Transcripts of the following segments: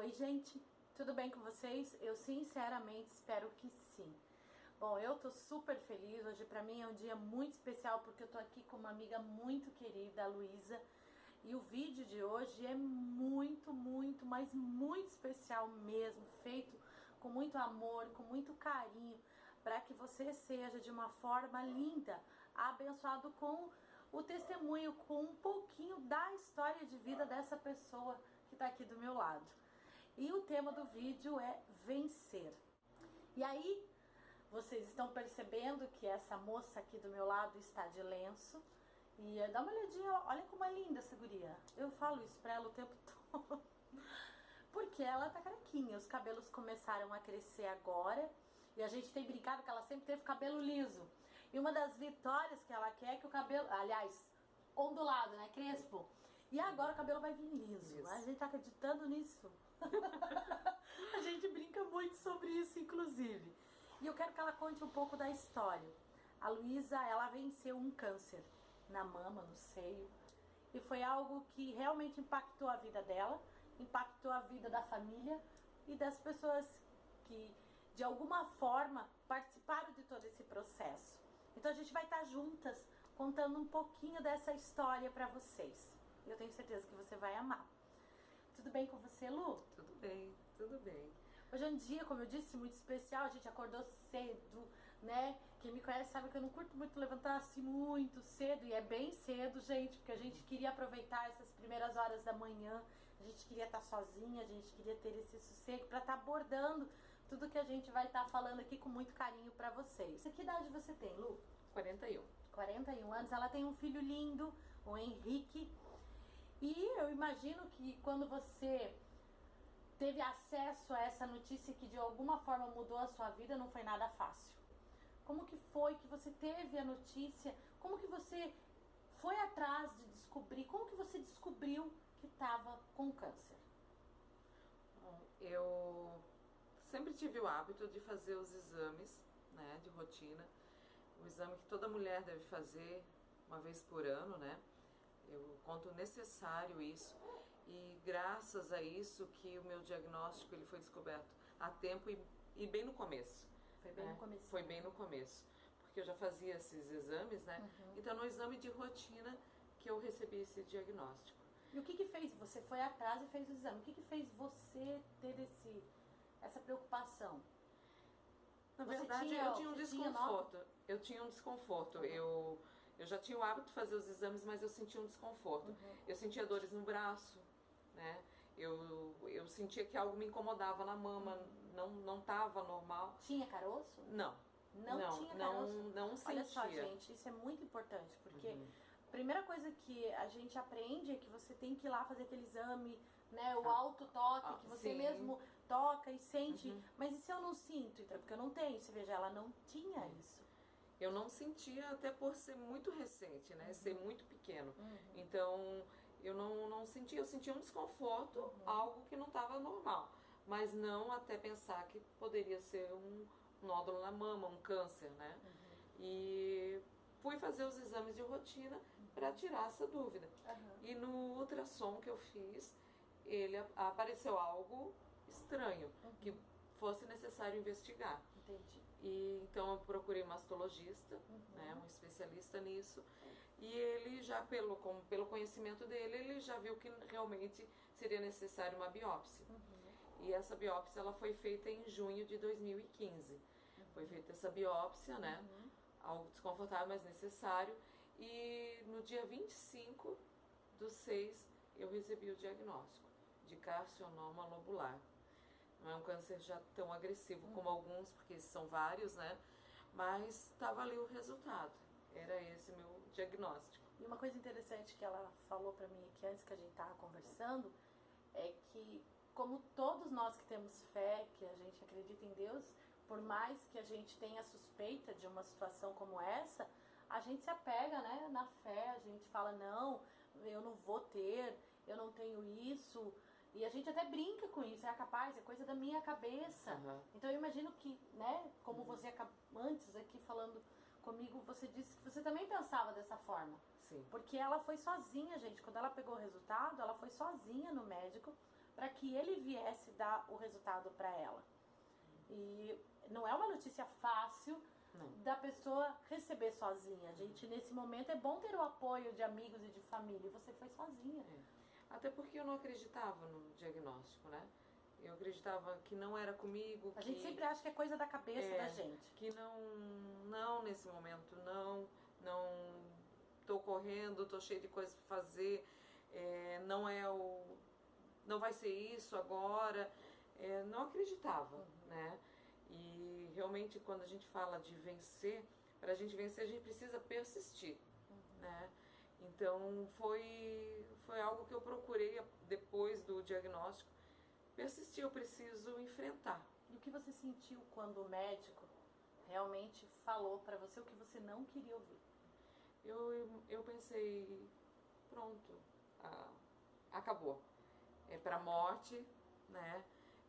Oi, gente, tudo bem com vocês? Eu sinceramente espero que sim. Bom, eu tô super feliz, hoje pra mim é um dia muito especial porque eu tô aqui com uma amiga muito querida, a Luísa, e o vídeo de hoje é mas muito especial mesmo, feito com muito amor, com muito carinho, para que você seja de uma forma linda, abençoado com o testemunho, com um pouquinho da história de vida dessa pessoa que tá aqui do meu lado. E o tema do vídeo é vencer. E aí, vocês estão percebendo que essa moça aqui do meu lado está de lenço. E dá uma olhadinha, olha como é linda essa guria. Eu falo isso pra ela o tempo todo. Porque ela tá carequinha, os cabelos começaram a crescer agora. E a gente tem brincado que ela sempre teve cabelo liso. E uma das vitórias que ela quer é que o cabelo, aliás, ondulado, né, crespo. E agora o cabelo vai vir liso. Isso. A gente tá acreditando nisso. A gente brinca muito sobre isso, inclusive. E eu quero que ela conte um pouco da história. A Luísa, ela venceu um câncer na mama, no seio. E foi algo que realmente impactou a vida dela, impactou a vida da família e das pessoas que, de alguma forma, participaram de todo esse processo. Então a gente vai estar juntas contando um pouquinho dessa história para vocês. Eu tenho certeza que você vai amar. Tudo bem com você, Lu? Tudo bem, tudo bem. Hoje é um dia, como eu disse, muito especial. A gente acordou cedo, né? Quem me conhece sabe que eu não curto muito levantar assim muito cedo. E é bem cedo, gente, porque a gente queria aproveitar essas primeiras horas da manhã. A gente queria estar sozinha, a gente queria ter esse sossego para estar abordando tudo que a gente vai estar falando aqui com muito carinho para vocês. Que idade você tem, Lu? 41. 41 anos. Ela tem um filho lindo, o Henrique. E eu imagino que quando você teve acesso a essa notícia que de alguma forma mudou a sua vida, não foi nada fácil. Como que foi que você teve a notícia? Como que você foi atrás de descobrir? Como que você descobriu que estava com câncer? Bom, eu sempre tive o hábito de fazer os exames, né, de rotina. O exame que toda mulher deve fazer uma vez por ano, né? Eu conto necessário isso, e graças a isso que o meu diagnóstico ele foi descoberto a tempo e bem no começo. Foi bem no começo. Foi bem no começo, porque eu já fazia esses exames, né? Uhum. Então no exame de rotina que eu recebi esse diagnóstico. E o que fez? Você foi atrás e fez o exame. O que fez você ter essa preocupação? Na verdade, eu tinha um desconforto. Eu tinha um desconforto. Uhum. Eu já tinha o hábito de fazer os exames, mas eu sentia um desconforto. Uhum. Eu sentia dores no braço, né? Eu sentia que algo me incomodava na mama, não estava normal. Tinha caroço? Não. Não tinha caroço? Não sentia. Olha só, gente, isso é muito importante, porque a primeira coisa que a gente aprende é que você tem que ir lá fazer aquele exame, né? O autotoque, que você mesmo toca e sente. Mas e se eu não sinto? Então, porque eu não tenho. Você veja, ela não tinha isso. Eu não sentia, até por ser muito recente, né? Ser muito pequeno. Então, eu não sentia. Eu sentia um desconforto, algo que não estava normal. Mas não até pensar que poderia ser um nódulo na mama, um câncer, né? E fui fazer os exames de rotina para tirar essa dúvida. E no ultrassom que eu fiz, apareceu algo estranho, que fosse necessário investigar. Entendi. E então eu procurei um mastologista, né, um especialista nisso, e ele já, pelo conhecimento dele, ele já viu que realmente seria necessário uma biópsia. E essa biópsia ela foi feita em junho de 2015. Foi feita essa biópsia, né, algo desconfortável, mas necessário, e no dia 25/6 eu recebi o diagnóstico de carcinoma lobular. Não é um câncer já tão agressivo como alguns, porque são vários, né? Mas estava ali o resultado. Era esse meu diagnóstico. E uma coisa interessante que ela falou pra mim aqui antes que a gente tava conversando é que, como todos nós que temos fé, que a gente acredita em Deus, por mais que a gente tenha suspeita de uma situação como essa, a gente se apega, né, na fé, a gente fala, não, eu não vou ter, eu não tenho isso. E a gente até brinca com isso, é capaz, é coisa da minha cabeça. Então eu imagino que, né, como você antes aqui falando comigo, você disse que você também pensava dessa forma. Sim. Porque ela foi sozinha, gente. Quando ela pegou o resultado, ela foi sozinha no médico para que ele viesse dar o resultado para ela. E não é uma notícia fácil da pessoa receber sozinha. Gente, nesse momento é bom ter o apoio de amigos e de família. E você foi sozinha. Até porque eu não acreditava no diagnóstico, né? Eu acreditava que não era comigo. A gente sempre acha que é coisa da cabeça da gente. Que não nesse momento, não tô correndo, tô cheio de coisas pra fazer, não vai ser isso agora. Não acreditava, né? E realmente quando a gente fala de vencer, pra gente vencer a gente precisa persistir, né? Então foi algo que eu procurei depois do diagnóstico. Persistir, eu preciso enfrentar. E o que você sentiu quando o médico realmente falou pra você o que você não queria ouvir? Eu pensei, pronto, acabou. É pra morte, né?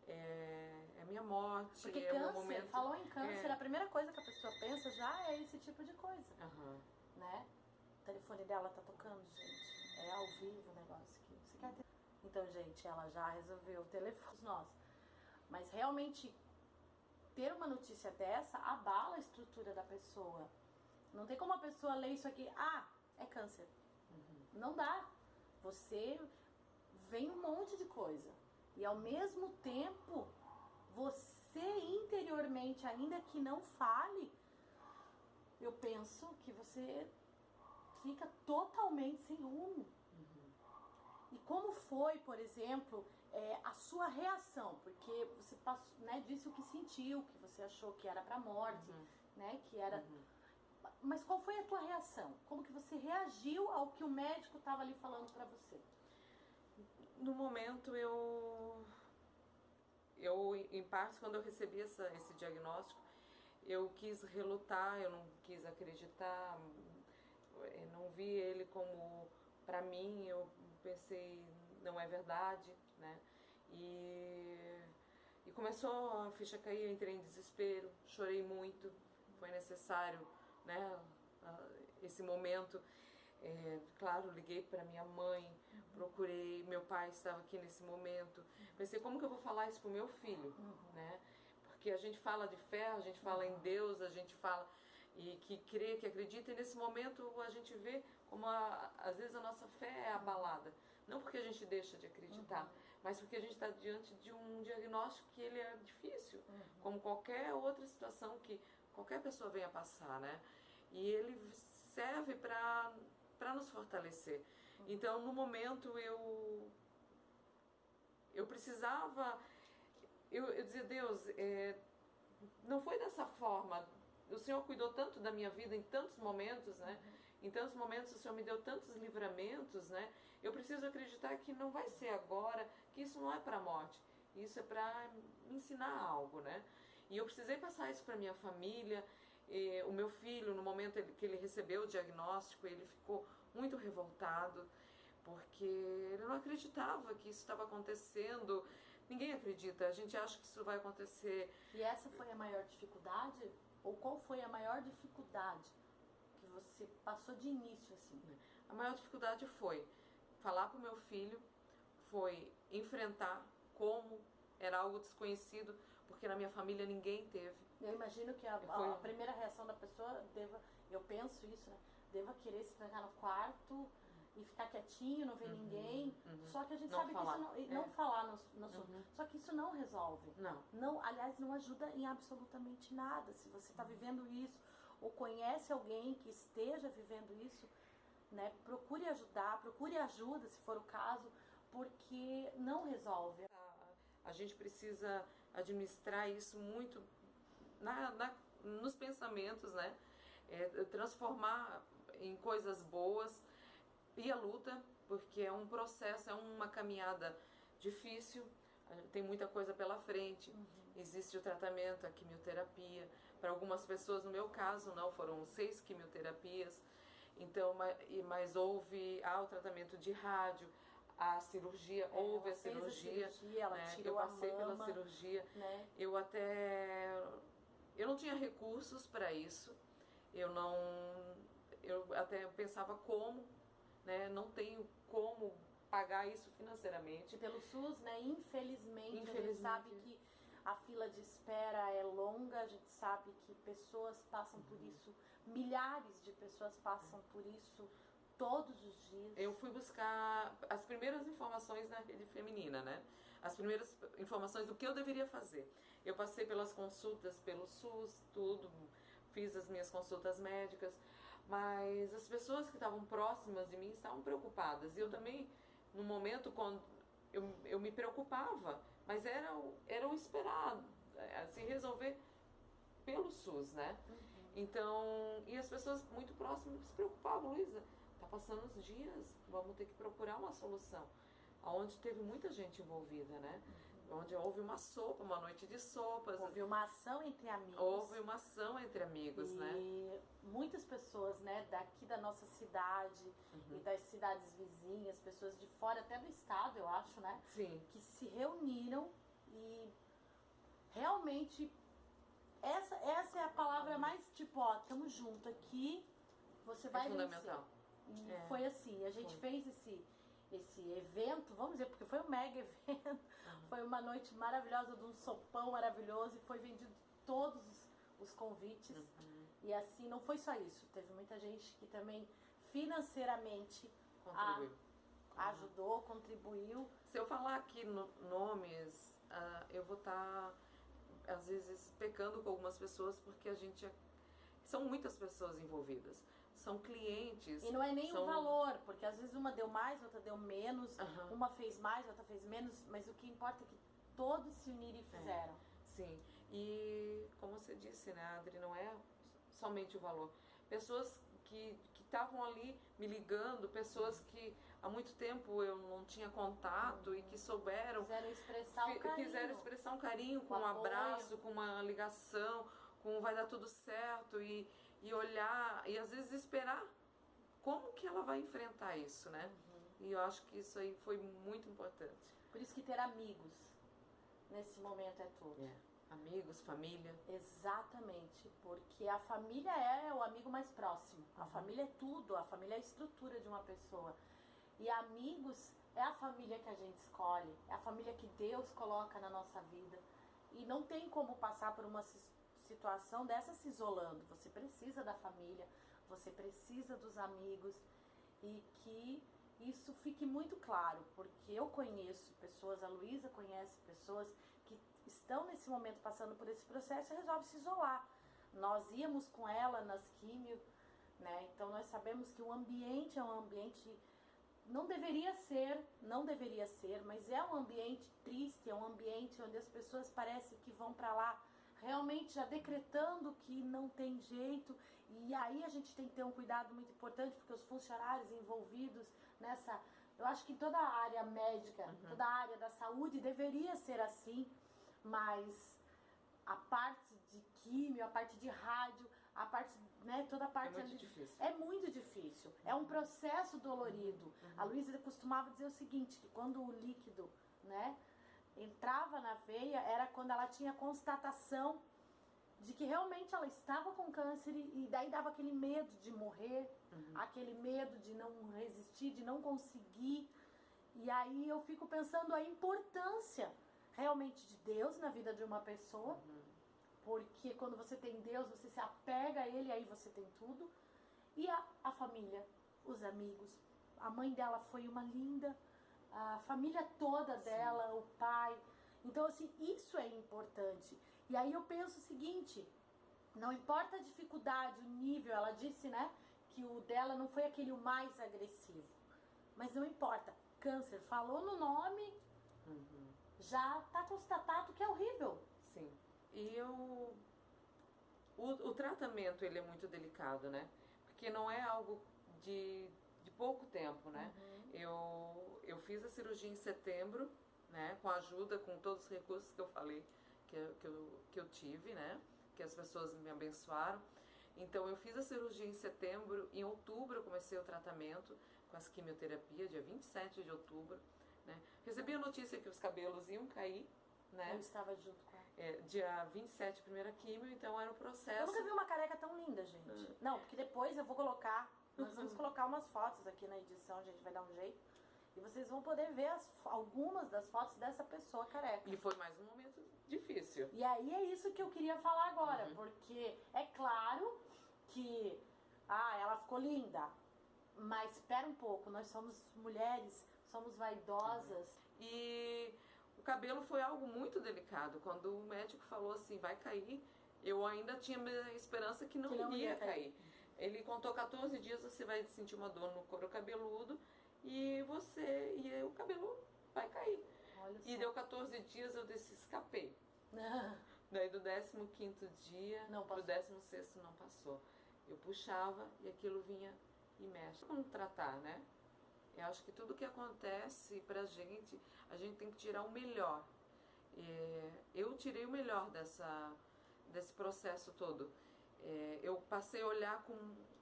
É minha morte. Porque é câncer, o momento, falou em câncer, a primeira coisa que a pessoa pensa já é esse tipo de coisa. Né? O telefone dela tá tocando, gente. É ao vivo o negócio aqui. Você quer ter... Então, gente, ela já resolveu o telefone. Nossa. Mas realmente, ter uma notícia dessa abala a estrutura da pessoa. Não tem como a pessoa ler isso aqui, é câncer. Não dá. Você vem um monte de coisa. E ao mesmo tempo, você interiormente, ainda que não fale, eu penso que você fica totalmente sem rumo. E como foi, por exemplo, a sua reação? Porque você passou, né, disse o que sentiu, que você achou que era pra morte, né, que era... Mas qual foi a tua reação? Como que você reagiu ao que o médico estava ali falando pra você? No momento eu em parte, quando eu recebi esse diagnóstico, eu quis relutar, eu não quis acreditar, eu não vi ele como pra mim, eu pensei, não é verdade, né? E começou a ficha cair, eu entrei em desespero, chorei muito, foi necessário, né, esse momento. Claro, liguei para minha mãe, procurei, meu pai estava aqui nesse momento. Pensei, como que eu vou falar isso pro meu filho, né? Porque a gente fala de fé, a gente fala em Deus, a gente fala e que crê, que acredita, e nesse momento a gente vê como às vezes a nossa fé é abalada. Não porque a gente deixa de acreditar, mas porque a gente está diante de um diagnóstico que ele é difícil, como qualquer outra situação que qualquer pessoa venha passar, né? E ele serve para nos fortalecer. Então, no momento, eu precisava... Eu dizia, Deus, não foi dessa forma. O Senhor cuidou tanto da minha vida em tantos momentos, né? Em tantos momentos o Senhor me deu tantos livramentos, né? Eu preciso acreditar que não vai ser agora, que isso não é para a morte. Isso é para me ensinar algo, né? E eu precisei passar isso para minha família. O meu filho, no momento que ele recebeu o diagnóstico, ele ficou muito revoltado, porque ele não acreditava que isso estava acontecendo. Ninguém acredita, a gente acha que isso vai acontecer. E essa foi a maior dificuldade? Ou qual foi a maior dificuldade que você passou de início, assim? A maior dificuldade foi falar para o meu filho, foi enfrentar como era algo desconhecido, porque na minha família ninguém teve. Eu imagino que a primeira reação da pessoa eu penso isso, né? Deva querer se trancar no quarto e ficar quietinho, não ver ninguém. Só que a gente sabe falar. Que isso não falar no assunto. Só que isso não resolve. Não. Aliás, não ajuda em absolutamente nada. Se você está vivendo isso ou conhece alguém que esteja vivendo isso, né? Procure ajudar, procure ajuda se for o caso, porque não resolve. A gente precisa administrar isso muito nos pensamentos, né? Transformar em coisas boas e a luta, porque é um processo, é uma caminhada difícil, tem muita coisa pela frente. Existe o tratamento, a quimioterapia. Para algumas pessoas, no meu caso, não, foram 6 quimioterapias. Então, mas há o tratamento de rádio, a cirurgia, houve a cirurgia, ela né? tirou Eu passei a mama, pela cirurgia, né? Eu não tinha recursos para isso, eu até pensava como, né? Não tenho como pagar isso financeiramente. E pelo SUS, né, infelizmente, a gente sabe que a fila de espera é longa, a gente sabe que pessoas passam por isso, milhares de pessoas passam por isso todos os dias. Eu fui buscar as primeiras informações na rede feminina, né? As primeiras informações do que eu deveria fazer. Eu passei pelas consultas pelo SUS, tudo, fiz as minhas consultas médicas, mas as pessoas que estavam próximas de mim estavam preocupadas. E eu também, no momento, quando eu me preocupava, mas era o esperado, se resolver pelo SUS, né? Então, e as pessoas muito próximas se preocupavam, Luísa, tá passando os dias, vamos ter que procurar uma solução. Onde teve muita gente envolvida, né? Onde houve uma sopa, uma noite de sopas. Houve uma ação entre amigos. Houve uma ação entre amigos, né? E muitas pessoas, né, daqui da nossa cidade e das cidades vizinhas, pessoas de fora, até do estado, eu acho, né? Sim. Que se reuniram e realmente essa é a palavra mais tipo, ó, tamo junto aqui, você vai fundamental. vencer. E foi assim, a gente fez esse evento, vamos dizer, porque foi um mega evento, foi uma noite maravilhosa de um sopão maravilhoso e foi vendido todos os convites. E assim, não foi só isso, teve muita gente que também financeiramente ajudou, contribuiu. Se eu falar aqui nomes, eu vou estar, às vezes, pecando com algumas pessoas, porque são muitas pessoas envolvidas. São clientes. E não é nem o valor, porque às vezes uma deu mais, outra deu menos, uma fez mais, outra fez menos, mas o que importa é que todos se uniram e fizeram. Sim, e como você disse, né, Adri, não é somente o valor. Pessoas que estavam ali me ligando, pessoas que há muito tempo eu não tinha contato e que souberam. Quiseram expressar um carinho. Quiseram expressar um carinho com um abraço, com uma ligação, com vai dar tudo certo e olhar e às vezes esperar como que ela vai enfrentar isso, né? E eu acho que isso aí foi muito importante. Por isso que ter amigos nesse momento é tudo. Amigos, família. Exatamente, porque a família é o amigo mais próximo. A família é tudo, a família é a estrutura de uma pessoa. E amigos é a família que a gente escolhe, é a família que Deus coloca na nossa vida. E não tem como passar por uma situação dessa se isolando. Você precisa da família, você precisa dos amigos, e que isso fique muito claro, porque eu conheço pessoas, a Luísa conhece pessoas que estão nesse momento passando por esse processo e resolvem se isolar. Nós íamos com ela nas químio, né? Então nós sabemos que o ambiente é um ambiente, não deveria ser, mas é um ambiente triste, é um ambiente onde as pessoas parecem que vão para lá realmente já decretando que não tem jeito, e aí a gente tem que ter um cuidado muito importante, porque os funcionários envolvidos nessa, eu acho que toda a área médica, toda a área da saúde deveria ser assim, mas a parte de químio, a parte de rádio, a parte, né, toda a parte é muito difícil. É muito difícil, é um processo dolorido. A Luísa costumava dizer o seguinte, que quando o líquido, né, entrava na veia, era quando ela tinha constatação de que realmente ela estava com câncer, e daí dava aquele medo de morrer, aquele medo de não resistir, de não conseguir. E aí eu fico pensando a importância realmente de Deus na vida de uma pessoa, porque quando você tem Deus, você se apega a Ele, aí você tem tudo. E a família, os amigos, a mãe dela foi uma linda, a família toda dela, o pai. Então, assim, isso é importante. E aí eu penso o seguinte, não importa a dificuldade, o nível, ela disse, né, que o dela não foi aquele o mais agressivo. Mas não importa, câncer, falou no nome, já está constatado que é horrível. Sim. E o tratamento, ele é muito delicado, né? Porque não é algo de pouco tempo, né? Eu fiz a cirurgia em setembro, né? Com a ajuda, com todos os recursos que eu falei, que eu tive, né? Que as pessoas me abençoaram. Então eu fiz a cirurgia em setembro, em outubro eu comecei o tratamento com as quimioterapias, dia 27 de outubro, né? Recebi a notícia que os cabelos iam cair, né? Eu estava junto com ela. Dia 27, primeira quimio, então era o processo. Eu nunca vi uma careca tão linda, gente. Não, porque depois eu vou colocar, nós vamos colocar umas fotos aqui na edição, a gente vai dar um jeito. E vocês vão poder ver algumas das fotos dessa pessoa careca. E foi mais um momento difícil. E aí é isso que eu queria falar agora, porque é claro que ela ficou linda, mas espera um pouco, nós somos mulheres, somos vaidosas. E o cabelo foi algo muito delicado. Quando o médico falou assim, vai cair, eu ainda tinha a esperança que não ia cair. Ele contou 14 dias, você vai sentir uma dor no couro cabeludo e o cabelo vai cair. Olha e só. Deu 14 dias, eu escapei. Daí do 15º dia pro 16º não passou. Eu puxava e aquilo vinha e mexe. Como tratar, né? Eu acho que tudo que acontece pra gente, a gente tem que tirar o melhor. Eu tirei o melhor desse processo todo. Eu passei a olhar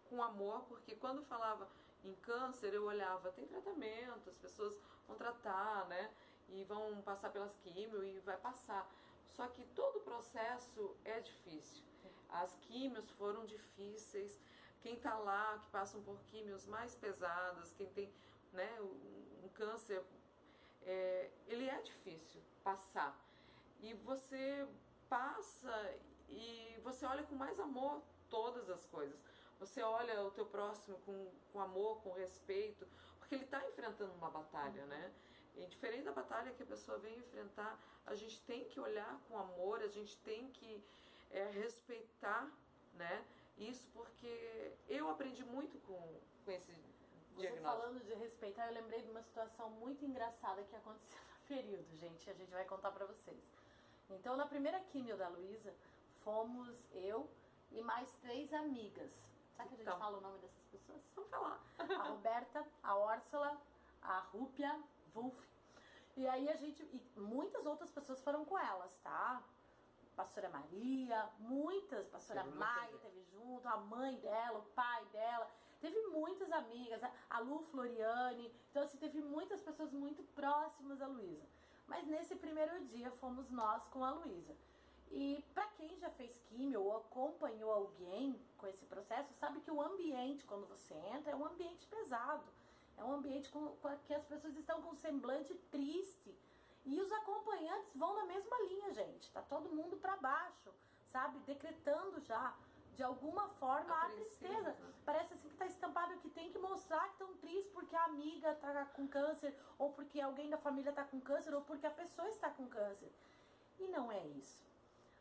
com amor, porque quando falava em câncer, eu olhava, tem tratamento, as pessoas vão tratar, né? E vão passar pelas químio e vai passar. Só que todo o processo é difícil. As químios foram difíceis. Quem tá lá, que passam por químios mais pesadas, quem tem, né, um câncer, ele é difícil passar. E você passa e você olha com mais amor todas as coisas. Você olha o teu próximo com amor, com respeito, porque ele está enfrentando uma batalha, né? E diferente da batalha que a pessoa vem enfrentar, a gente tem que olhar com amor, a gente tem que respeitar, né? Isso, porque eu aprendi muito com esse diagnóstico. Você falando de respeitar, eu lembrei de uma situação muito engraçada que aconteceu no período, gente. A gente vai contar pra vocês. Então, na primeira químio da Luísa, fomos eu e mais 3 amigas. Sabe que a gente fala o nome dessas pessoas? Vamos falar. A Roberta, a Úrsula, a Rúpia, Wolf. E aí muitas outras pessoas foram com elas, tá? Pastora Maria, Pastora Maia teve junto, a mãe dela, o pai dela. Teve muitas amigas, a Lu Floriane. Então, assim, teve muitas pessoas muito próximas da Luísa. Mas nesse primeiro dia fomos nós com a Luísa. E pra quem já fez químio ou acompanhou alguém com esse processo, sabe que o ambiente, quando você entra, é um ambiente pesado. É um ambiente que as pessoas estão com um semblante triste. E os acompanhantes vão na mesma linha, gente. Tá todo mundo pra baixo, sabe? Decretando já, de alguma forma, a tristeza. Né? Parece assim que tá estampado que tem que mostrar que estão tristes porque a amiga tá com câncer, ou porque alguém da família tá com câncer, ou porque a pessoa está com câncer. E não é isso.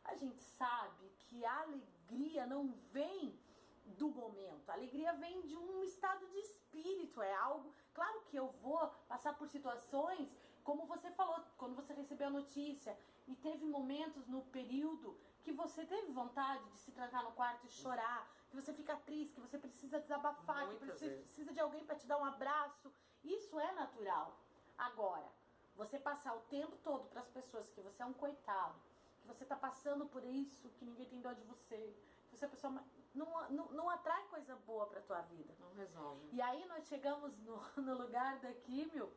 A gente sabe que a alegria não vem do momento. A alegria vem de um estado de espírito. É algo... Claro que eu vou passar por situações, como você falou, quando você recebeu a notícia, e teve momentos no período que você teve vontade de se trancar no quarto e chorar, que você fica triste, que você precisa desabafar, que você precisa de alguém para te dar um abraço. Isso é natural. Agora, você passar o tempo todo para as pessoas que você é um coitado, que você tá passando por isso, que ninguém tem dó de você, que você é pessoa... Não atrai coisa boa pra tua vida. Não resolve. E aí nós chegamos no lugar da químio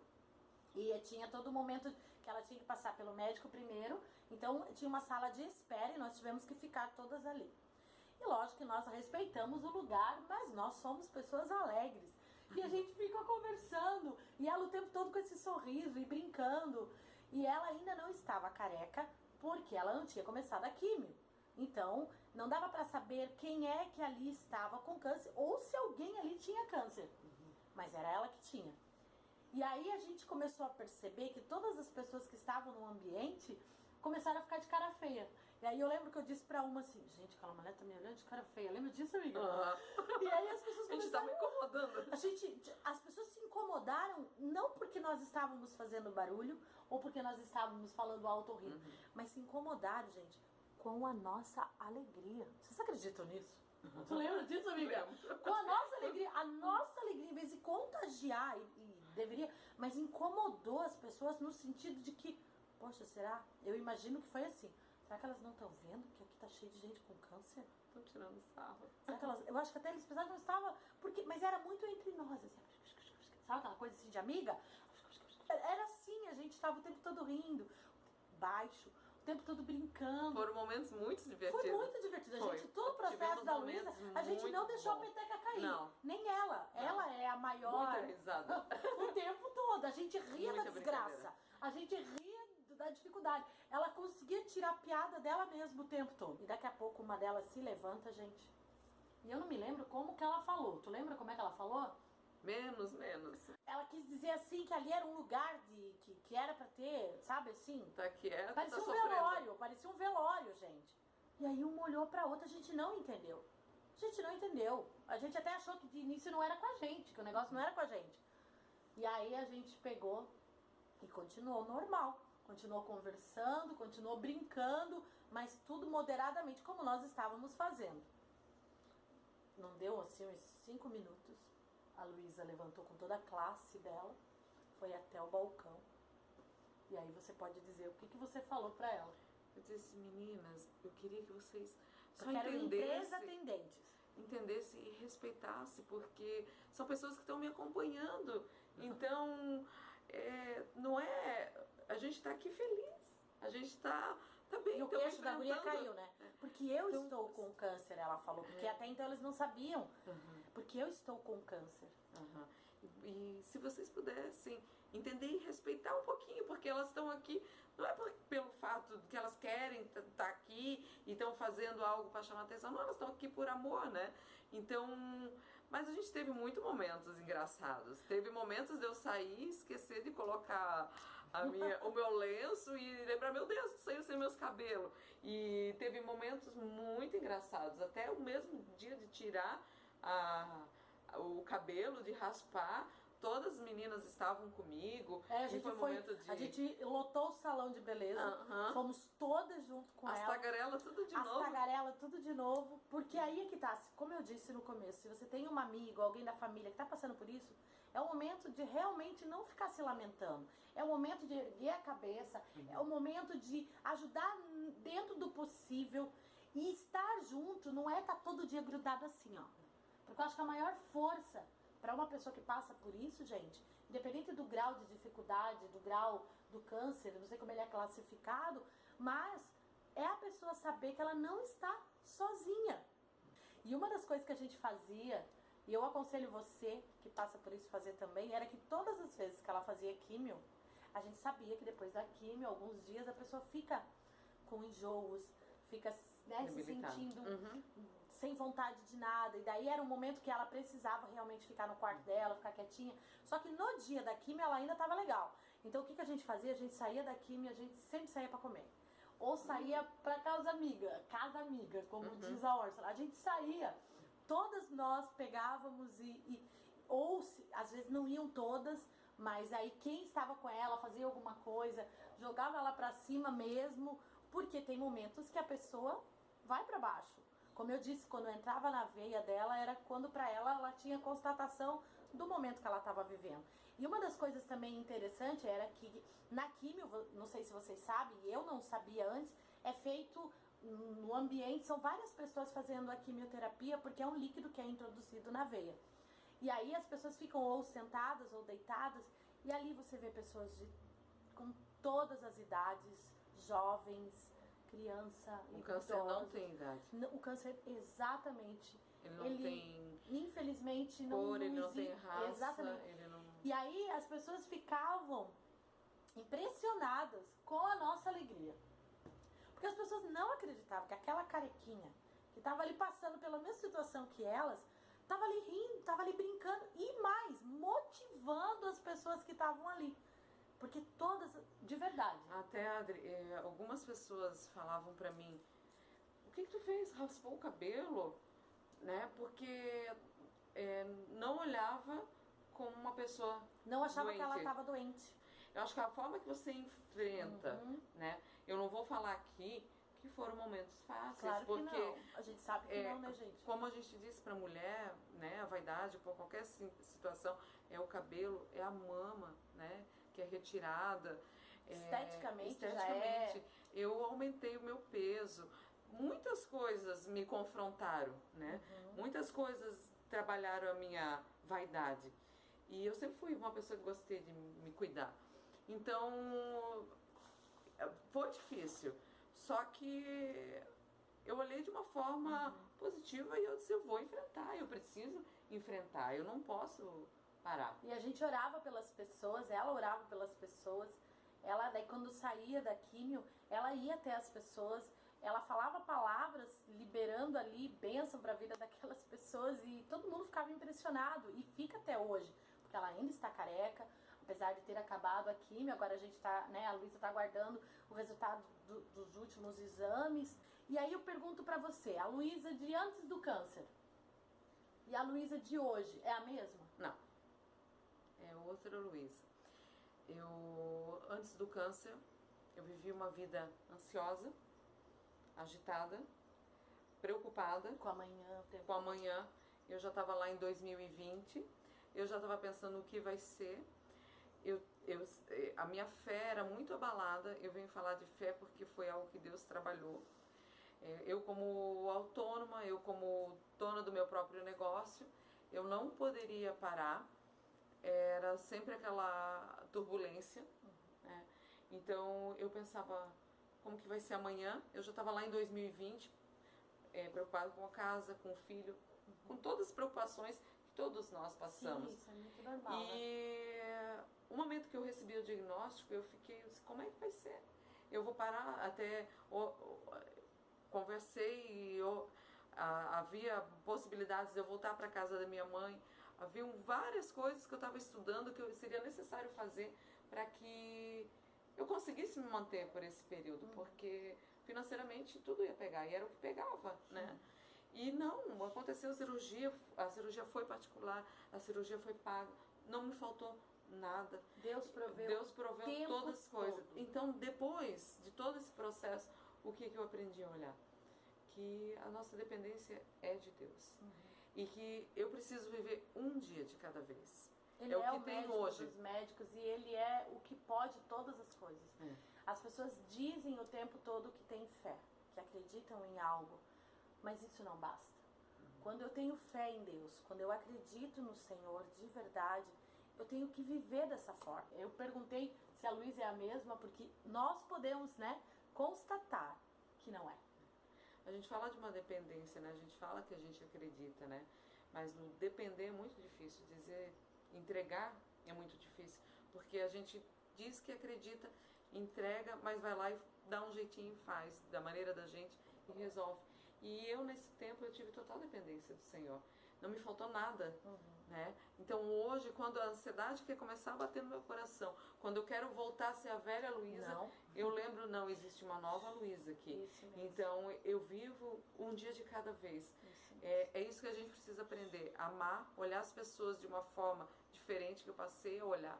e tinha todo momento que ela tinha que passar pelo médico primeiro. Então tinha uma sala de espera e nós tivemos que ficar todas ali. E lógico que nós respeitamos o lugar, mas nós somos pessoas alegres. E a gente ficou conversando, e ela o tempo todo com esse sorriso e brincando. E ela ainda não estava careca, porque ela não tinha começado a químio. Então, não dava pra saber quem é que ali estava com câncer ou se alguém ali tinha câncer. Mas era ela que tinha. E aí a gente começou a perceber que todas as pessoas que estavam no ambiente começaram a ficar de cara feia. E aí eu lembro que eu disse pra uma assim, gente, aquela mulher tá me olhando de cara feia. Lembra disso, amiga? E aí as pessoas começaram... A gente tá me incomodando. As pessoas se incomodaram não porque nós estávamos fazendo barulho ou porque nós estávamos falando alto ou rindo, mas se incomodaram, gente, com a nossa alegria. Vocês acreditam nisso? Tu lembra disso, amiga? Com a nossa alegria, em vez de contagiar, e deveria, mas incomodou as pessoas no sentido de que, poxa, será? Eu imagino que foi assim. Será que elas não estão vendo que aqui tá cheio de gente com câncer? Estão tirando sarro. Será que eu acho que até eles pensavam que não estava, mas era muito entre nós, assim, sabe aquela coisa assim de amiga? Era assim, a gente estava o tempo todo rindo, baixo, o tempo todo brincando. Foram momentos muito divertidos. Foi muito divertido. A gente, todo o processo da Luísa, a gente não deixou a peteca cair. Não. Nem ela. Não. Ela é a maior. Muita risada. O tempo todo. toda, a gente ria Muita da desgraça, brincadeira. a gente ria da dificuldade. Ela conseguia tirar a piada dela mesmo o tempo todo. E daqui a pouco uma delas se levanta, gente. E eu não me lembro como que ela falou. Tu lembra como é que ela falou? Menos. Ela quis dizer assim que ali era um lugar que era pra ter, sabe assim? Tá quieta, Parecia tá um sofrendo. velório, parecia um velório, gente. E aí uma olhou pra outra, a gente não entendeu. A gente não entendeu. A gente até achou que de início não era com a gente, que o negócio não era com a gente. E aí a gente pegou e continuou normal. Continuou conversando, continuou brincando, mas tudo moderadamente, como nós estávamos fazendo. Não deu assim uns 5 minutos. A Luísa levantou com toda a classe dela, foi até o balcão. E aí você pode dizer o que você falou pra ela. Eu disse, meninas, eu queria que vocês só Porque eram 3 atendentes. entendesse e respeitasse, porque são pessoas que estão me acompanhando. Então, não é... A gente tá aqui feliz. A gente tá bem. E o queixo da guria caiu, né? Porque eu Então, estou com câncer, ela falou. Porque até então eles não sabiam. Porque eu estou com câncer. E se vocês pudessem entender e respeitar um pouquinho, porque elas estão aqui, não é pelo fato de que elas querem estar aqui e estão fazendo algo para chamar atenção, não, elas estão aqui por amor, né? Então, mas a gente teve muitos momentos engraçados. Teve momentos de eu sair e esquecer de colocar o meu lenço e lembrar, meu Deus, saiu sem meus cabelos. E teve momentos muito engraçados, até o mesmo dia de tirar o cabelo, de raspar, todas as meninas estavam comigo. A gente lotou o salão de beleza, fomos todas junto com ela. As tagarelas tudo de novo. As tagarelas tudo de novo, porque aí é que tá, como eu disse no começo, se você tem um amigo, alguém da família que tá passando por isso, é o momento de realmente não ficar se lamentando. É o momento de erguer a cabeça, é o momento de ajudar dentro do possível e estar junto, não é estar todo dia grudado assim, ó. Porque eu acho que a maior força para uma pessoa que passa por isso, gente, independente do grau de dificuldade, do grau do câncer, não sei como ele é classificado, mas é a pessoa saber que ela não está sozinha. E uma das coisas que a gente fazia, e eu aconselho você que passa por isso fazer também, era que todas as vezes que ela fazia químio, a gente sabia que depois da químio, alguns dias, a pessoa fica com enjoos, fica, né, se sentindo sem vontade de nada. E daí era um momento que ela precisava realmente ficar no quarto dela, ficar quietinha. Só que no dia da químio ela ainda estava legal. Então o que a gente fazia? A gente saía da químio, a gente sempre saía para comer. Ou saía para casa amiga, como diz a Úrsula. A gente saía, todas nós pegávamos ou às vezes não iam todas, mas aí quem estava com ela fazia alguma coisa, jogava ela para cima mesmo, porque tem momentos que a pessoa vai para baixo. Como eu disse, quando eu entrava na veia dela, era quando para ela tinha constatação do momento que ela estava vivendo. E uma das coisas também interessantes era que na químio, não sei se vocês sabem, eu não sabia antes, é feito no ambiente, são várias pessoas fazendo a quimioterapia, porque é um líquido que é introduzido na veia. E aí as pessoas ficam ou sentadas ou deitadas, e ali você vê pessoas com todas as idades, jovens, criança, o câncer idosos. não tem idade. O câncer, exatamente. Ele não tem infelizmente, cor, não ele não existe. tem raça. Exatamente. Ele não... E aí as pessoas ficavam impressionadas com a nossa alegria. Porque as pessoas não acreditavam que aquela carequinha que estava ali passando pela mesma situação que elas, estava ali rindo, estava ali brincando e mais, motivando as pessoas que estavam ali. Porque todas, de verdade. Até, Adri, algumas pessoas falavam pra mim, o que tu fez? Raspou o cabelo? Né? Porque não olhava como uma pessoa não achava doente. que ela estava doente. Eu acho que a forma que você enfrenta, né? Eu não vou falar aqui que foram momentos fáceis, claro porque que não. A gente sabe que não, né, gente? Como a gente disse pra mulher, né, a vaidade por qualquer situação é o cabelo, é a mama, né, que é retirada. Esteticamente já é. Eu aumentei o meu peso. Muitas coisas me confrontaram, né? Muitas coisas trabalharam a minha vaidade. E eu sempre fui uma pessoa que gostei de me cuidar. Então, foi difícil. Só que eu olhei de uma forma positiva e eu disse, eu vou enfrentar, eu preciso enfrentar. Eu não posso parar. E a gente orava pelas pessoas, ela orava pelas pessoas. Ela, daí quando saía da químio, ela ia até as pessoas, ela falava palavras, liberando ali bênção para a vida daquelas pessoas e todo mundo ficava impressionado e fica até hoje, porque ela ainda está careca, apesar de ter acabado a químio, agora a gente tá, né, a Luísa tá aguardando o resultado dos últimos exames. E aí eu pergunto para você, a Luísa de antes do câncer e a Luísa de hoje é a mesma? Não, é outra Luísa. Eu, antes do câncer, eu vivi uma vida ansiosa, agitada, preocupada. Com amanhã. Com amanhã. Eu já estava lá em 2020, eu já estava pensando o que vai ser. A minha fé era muito abalada. Eu venho falar de fé porque foi algo que Deus trabalhou. Eu como autônoma, eu como dona do meu próprio negócio, eu não poderia parar. Era sempre aquela turbulência, né? Então eu pensava, como que vai ser amanhã? Eu já estava lá em 2020, preocupada com a casa, com o filho, com todas as preocupações que todos nós passamos. Sim, isso é muito normal. E o momento que eu recebi o diagnóstico, eu fiquei, como é que vai ser? Eu vou parar até... Conversei e havia possibilidades de eu voltar para a casa da minha mãe. Haviam várias coisas que eu estava estudando que seria necessário fazer para que eu conseguisse me manter por esse período, porque financeiramente tudo ia pegar, e era o que pegava, né? E não, aconteceu a cirurgia foi particular, a cirurgia foi paga, não me faltou nada. Deus proveu todas as coisas. Então, depois de todo esse processo, o que eu aprendi a olhar? Que a nossa dependência é de Deus. E que eu preciso viver um dia de cada vez. Ele é o que tem hoje. Dos médicos e ele é o que pode todas as coisas. As pessoas dizem o tempo todo que têm fé, que acreditam em algo, mas isso não basta. Quando eu tenho fé em Deus, quando eu acredito no Senhor de verdade, eu tenho que viver dessa forma. Eu perguntei se a Luísa é a mesma, porque nós podemos, né, constatar que não é. A gente fala de uma dependência, né? A gente fala que a gente acredita, né? Mas no depender é muito difícil. Dizer, entregar é muito difícil. Porque a gente diz que acredita, entrega, mas vai lá e dá um jeitinho e faz, da maneira da gente, e resolve. E eu, nesse tempo, eu tive total dependência do Senhor. Não me faltou nada, né? Então hoje, quando a ansiedade quer começar a bater no meu coração, quando eu quero voltar a ser a velha Luísa, eu lembro, não, existe uma nova Luísa aqui. Então eu vivo um dia de cada vez. É isso que a gente precisa aprender, amar, olhar as pessoas de uma forma diferente que eu passei a olhar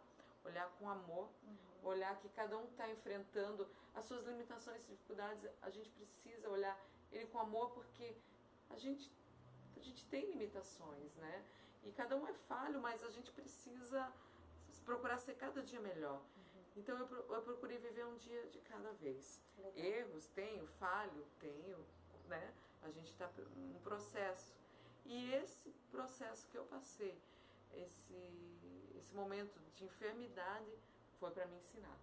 com amor, olhar que cada um está enfrentando as suas limitações e dificuldades. A gente precisa olhar ele com amor, porque a gente tem limitações, né? E cada um é falho, mas a gente precisa procurar ser cada dia melhor. Então eu procurei viver um dia de cada vez. Legal. Erros tenho, falho tenho, né? A gente está num processo. E esse processo que eu passei, esse momento de enfermidade, foi para me ensinar.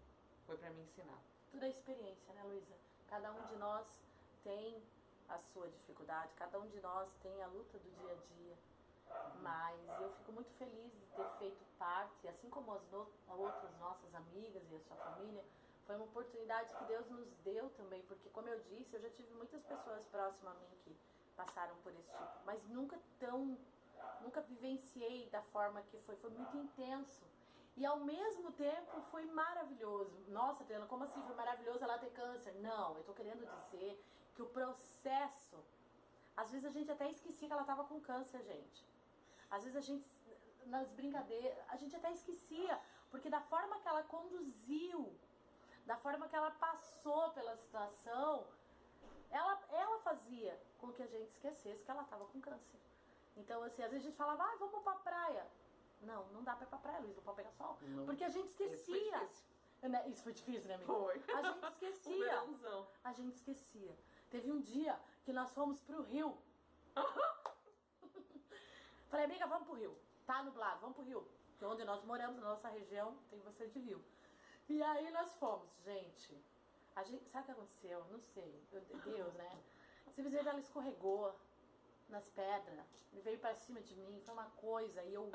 Foi para me ensinar. Tudo é experiência, né, Luísa? Cada um de nós tem a sua dificuldade, cada um de nós tem a luta do dia a dia, mas eu fico muito feliz de ter feito parte, assim como as outras nossas amigas e a sua família, foi uma oportunidade que Deus nos deu também, porque como eu disse, eu já tive muitas pessoas próximas a mim que passaram por esse tipo, mas nunca vivenciei da forma que foi muito intenso. E ao mesmo tempo foi maravilhoso. Nossa, Adriana, como assim foi maravilhoso ela ter câncer? Não, eu tô querendo dizer que o processo... Às vezes a gente até esquecia que ela tava com câncer, gente. Às vezes a gente, nas brincadeiras, a gente até esquecia. Porque da forma que ela conduziu, da forma que ela passou pela situação, ela fazia com que a gente esquecesse que ela tava com câncer. Então, assim, às vezes a gente falava, vamos pra praia. Não dá pra ir pra praia, Luiz, não pode pegar sol. Não. Porque a gente esquecia. Isso foi difícil, né, amiga? Foi. A gente esquecia. A gente esquecia. Teve um dia que nós fomos pro Rio. Falei, amiga, vamos pro Rio. Tá nublado, vamos pro Rio. Que onde nós moramos, na nossa região, tem bastante rio. E aí nós fomos, gente. Sabe o que aconteceu? Não sei. Deus, né? Simplesmente ela escorregou nas pedras, me veio pra cima de mim, foi uma coisa, e eu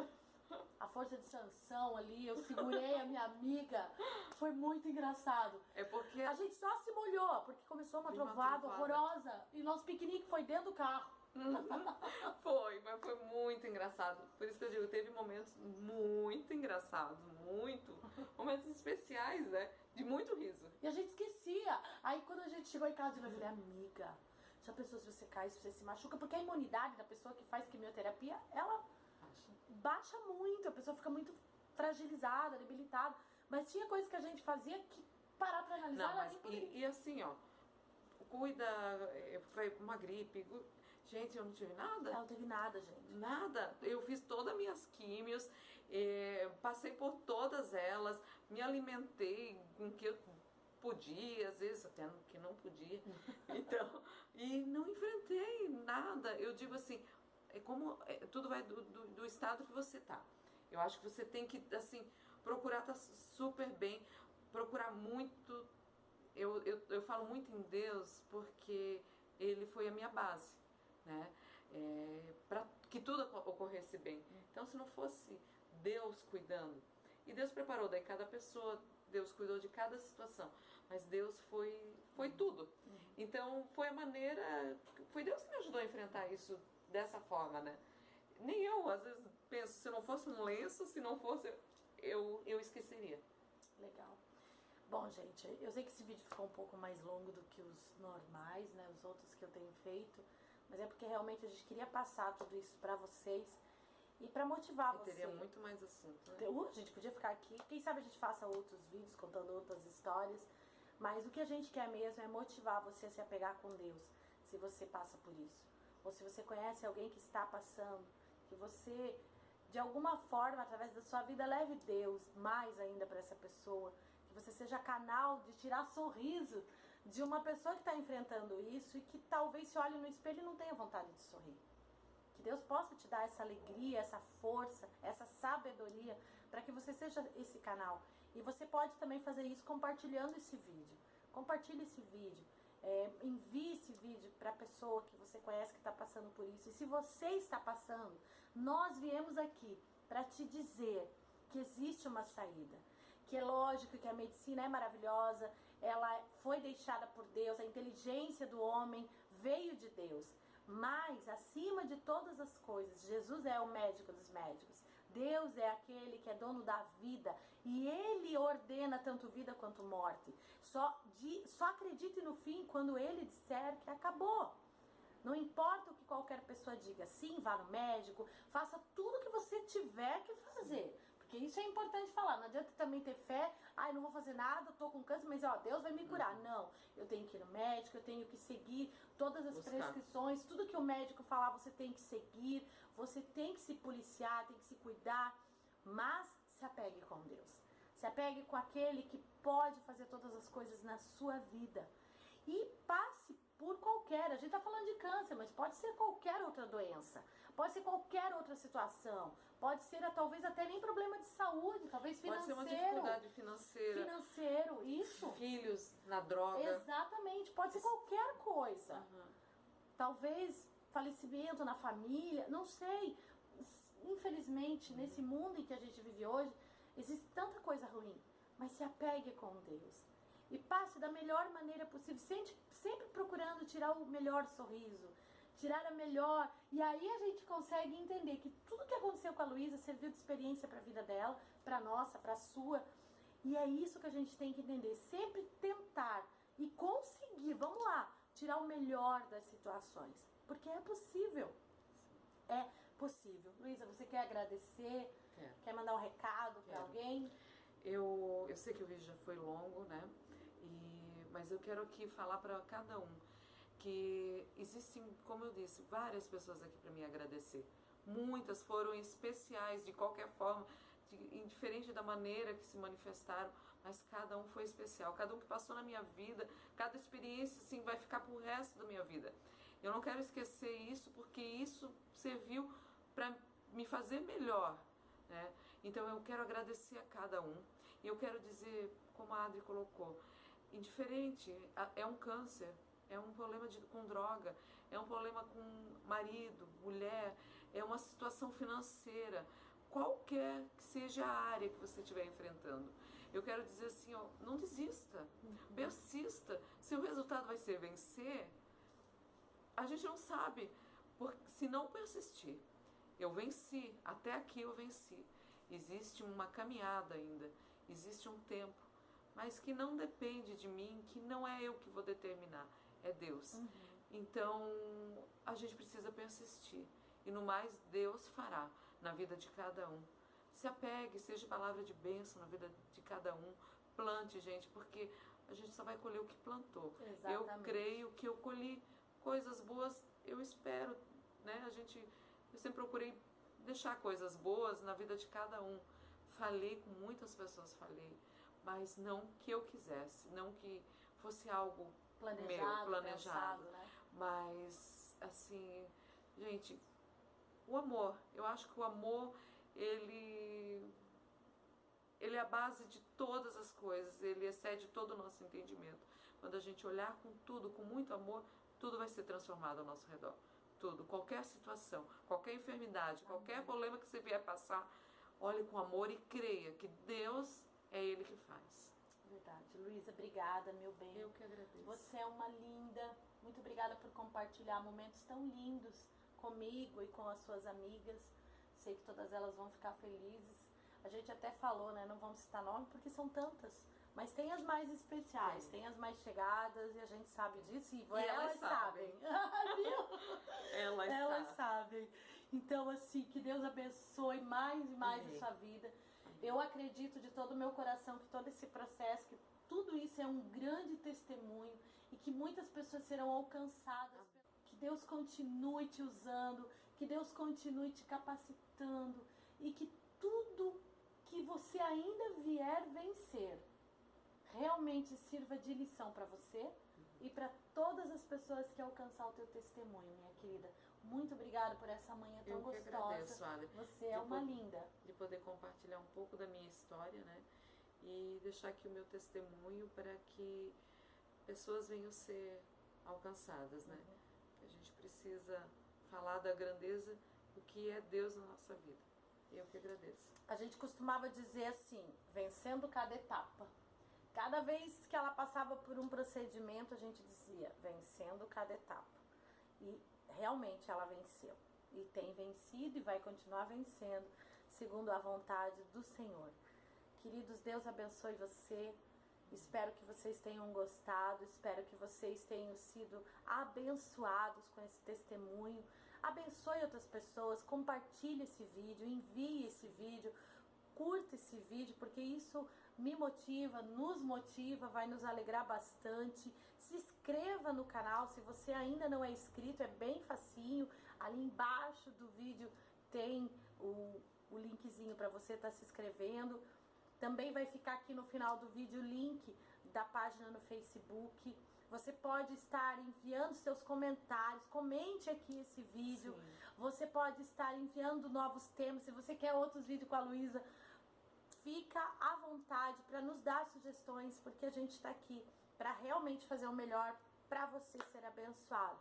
A força de sanção ali, eu segurei a minha amiga. Foi muito engraçado. É porque a gente só se molhou, porque começou uma trovada horrorosa. E nosso piquenique foi dentro do carro. Foi, mas foi muito engraçado. Por isso que eu digo, teve momentos muito engraçados, momentos especiais, né? De muito riso. E a gente esquecia. Aí quando a gente chegou em casa, eu falei, amiga, já pensou se você cai, se você se machuca? Porque a imunidade da pessoa que faz quimioterapia, ela baixa muito, a pessoa fica muito fragilizada, debilitada. Mas tinha coisas que a gente fazia que parar pra analisar. Não, mas e assim, ó, cuida, foi uma gripe. Gente, eu não tive nada. Ela não teve nada, gente. Nada. Eu fiz todas as minhas químios, passei por todas elas, me alimentei com o que eu podia, às vezes até que não podia. Então, e não enfrentei nada. Eu digo assim, tudo vai do estado que você tá. Eu acho que você tem que, assim, procurar estar super bem, procurar muito. Eu falo muito em Deus porque Ele foi a minha base, né? Para que tudo ocorresse bem. Então, se não fosse Deus cuidando, e Deus preparou daí cada pessoa, Deus cuidou de cada situação, mas Deus foi tudo. Então, foi a maneira, foi Deus que me ajudou a enfrentar isso dessa forma, né? Nem eu, às vezes, penso, se não fosse um lenço, se não fosse, eu esqueceria. Legal. Bom, gente, eu sei que esse vídeo ficou um pouco mais longo do que os normais, né? Os outros que eu tenho feito. Mas é porque realmente a gente queria passar tudo isso pra vocês e pra motivar vocês. Teria muito mais assunto, né? A gente podia ficar aqui. Quem sabe a gente faça outros vídeos contando outras histórias. Mas o que a gente quer mesmo é motivar você a se apegar com Deus, se você passa por isso. Ou se você conhece alguém que está passando, que você, de alguma forma, através da sua vida, leve Deus mais ainda para essa pessoa. Que você seja canal de tirar sorriso de uma pessoa que está enfrentando isso e que talvez se olhe no espelho e não tenha vontade de sorrir. Que Deus possa te dar essa alegria, essa força, essa sabedoria para que você seja esse canal. E você pode também fazer isso compartilhando esse vídeo. Compartilhe esse vídeo. Envie esse vídeo para a pessoa que você conhece que está passando por isso. E se você está passando, nós viemos aqui para te dizer que existe uma saída. Que é lógico que a medicina é maravilhosa, ela foi deixada por Deus, a inteligência do homem veio de Deus. Mas, acima de todas as coisas, Jesus é o médico dos médicos. Deus é aquele que é dono da vida e Ele ordena tanto vida quanto morte. Só acredite no fim quando Ele disser que acabou. Não importa o que qualquer pessoa diga, sim, vá no médico, faça tudo que você tiver que fazer. Porque isso é importante falar, não adianta também ter fé, não vou fazer nada, tô com câncer, mas Deus vai me curar. Não, eu tenho que ir no médico, eu tenho que seguir todas as prescrições, tudo que o médico falar você tem que seguir, você tem que se policiar, tem que se cuidar, mas se apegue com Deus. Se apegue com aquele que pode fazer todas as coisas na sua vida. E passe por qualquer, a gente tá falando de câncer, mas pode ser qualquer outra doença, pode ser qualquer outra situação, pode ser talvez até nem problema de saúde, talvez financeiro. Pode ser uma dificuldade financeira. Financeiro, isso. Filhos na droga. Exatamente, pode ser qualquer coisa. Talvez falecimento na família, não sei. Infelizmente, nesse mundo em que a gente vive hoje, existe tanta coisa ruim, mas se apegue com Deus. E passe da melhor maneira possível, sempre procurando tirar o melhor sorriso, tirar a melhor. E aí a gente consegue entender que tudo que aconteceu com a Luísa serviu de experiência para a vida dela, para a nossa, para a sua. E é isso que a gente tem que entender, sempre tentar e conseguir, vamos lá, tirar o melhor das situações. Porque é possível. É possível. Luísa, você quer agradecer? Quer mandar um recado para alguém? Eu sei que o vídeo já foi longo, né? Mas eu quero aqui falar para cada um que existem, como eu disse, várias pessoas aqui para me agradecer. Muitas foram especiais de qualquer forma, indiferente da maneira que se manifestaram, mas cada um foi especial. Cada um que passou na minha vida, cada experiência assim, vai ficar pro resto da minha vida. Eu não quero esquecer isso porque isso serviu para me fazer melhor, né? Então eu quero agradecer a cada um. E eu quero dizer, como a Adri colocou, indiferente, é um câncer, é um problema com droga, é um problema com marido, mulher, é uma situação financeira, qualquer que seja a área que você estiver enfrentando. Eu quero dizer assim, ó, não desista, persista. Se o resultado vai ser vencer, a gente não sabe, porque se não persistir. Eu venci, até aqui eu venci. Existe uma caminhada ainda, existe um tempo, mas que não depende de mim, que não é eu que vou determinar, é Deus. Então, a gente precisa persistir. E no mais, Deus fará na vida de cada um. Se apegue, seja palavra de bênção na vida de cada um. Plante, gente, porque a gente só vai colher o que plantou. Exatamente. Eu creio que eu colhi coisas boas, eu espero, né? Eu sempre procurei deixar coisas boas na vida de cada um. Falei com muitas pessoas, mas não que eu quisesse, não que fosse algo planejado. Pensado, né? Mas, assim, gente, o amor, eu acho que o amor, ele é a base de todas as coisas, ele excede todo o nosso entendimento. Quando a gente olhar com tudo, com muito amor, tudo vai ser transformado ao nosso redor. Tudo, qualquer situação, qualquer enfermidade, qualquer problema que você vier passar, olhe com amor e creia que Deus é Ele que faz. Verdade. Luísa, obrigada, meu bem. Eu que agradeço. Você é uma linda. Muito obrigada por compartilhar momentos tão lindos comigo e com as suas amigas. Sei que todas elas vão ficar felizes. A gente até falou, né? Não vamos citar nome porque são tantas. Mas tem as mais especiais, tem as mais chegadas e a gente sabe disso e elas sabem. Elas sabem. Então, assim, que Deus abençoe mais e mais a sua vida. Eu acredito de todo o meu coração que todo esse processo, que tudo isso é um grande testemunho e que muitas pessoas serão alcançadas. Que Deus continue te usando, que Deus continue te capacitando e que tudo que você ainda vier vencer realmente sirva de lição para você e para todas as pessoas que alcançar o teu testemunho, minha querida. Muito obrigada por essa manhã tão gostosa. Eu que agradeço, Adri. Você é uma linda. De poder compartilhar um pouco da minha história, né? E deixar aqui o meu testemunho para que pessoas venham ser alcançadas, né? A gente precisa falar da grandeza do que é Deus na nossa vida. Eu que agradeço. A gente costumava dizer assim, vencendo cada etapa. Cada vez que ela passava por um procedimento, a gente dizia, vencendo cada etapa. E realmente ela venceu. E tem vencido e vai continuar vencendo, segundo a vontade do Senhor. Queridos, Deus abençoe você. Espero que vocês tenham gostado. Espero que vocês tenham sido abençoados com esse testemunho. Abençoe outras pessoas. Compartilhe esse vídeo. Envie esse vídeo. Curta esse vídeo, porque isso me motiva, nos motiva, vai nos alegrar bastante. Se inscreva no canal, se você ainda não é inscrito, é bem facinho. Ali embaixo do vídeo tem o linkzinho para você estar se inscrevendo. Também vai ficar aqui no final do vídeo o link da página no Facebook. Você pode estar enviando seus comentários, comente aqui esse vídeo. Sim. Você pode estar enviando novos temas, se você quer outros vídeos com a Luísa, fica à vontade para nos dar sugestões, porque a gente está aqui para realmente fazer o melhor para você ser abençoado.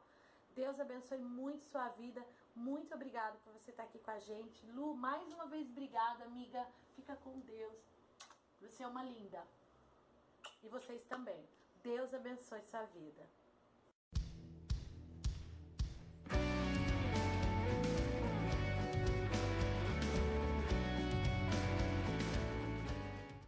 Deus abençoe muito sua vida. Muito obrigada por você estar aqui com a gente. Lu, mais uma vez, obrigada, amiga. Fica com Deus. Você é uma linda. E vocês também. Deus abençoe sua vida.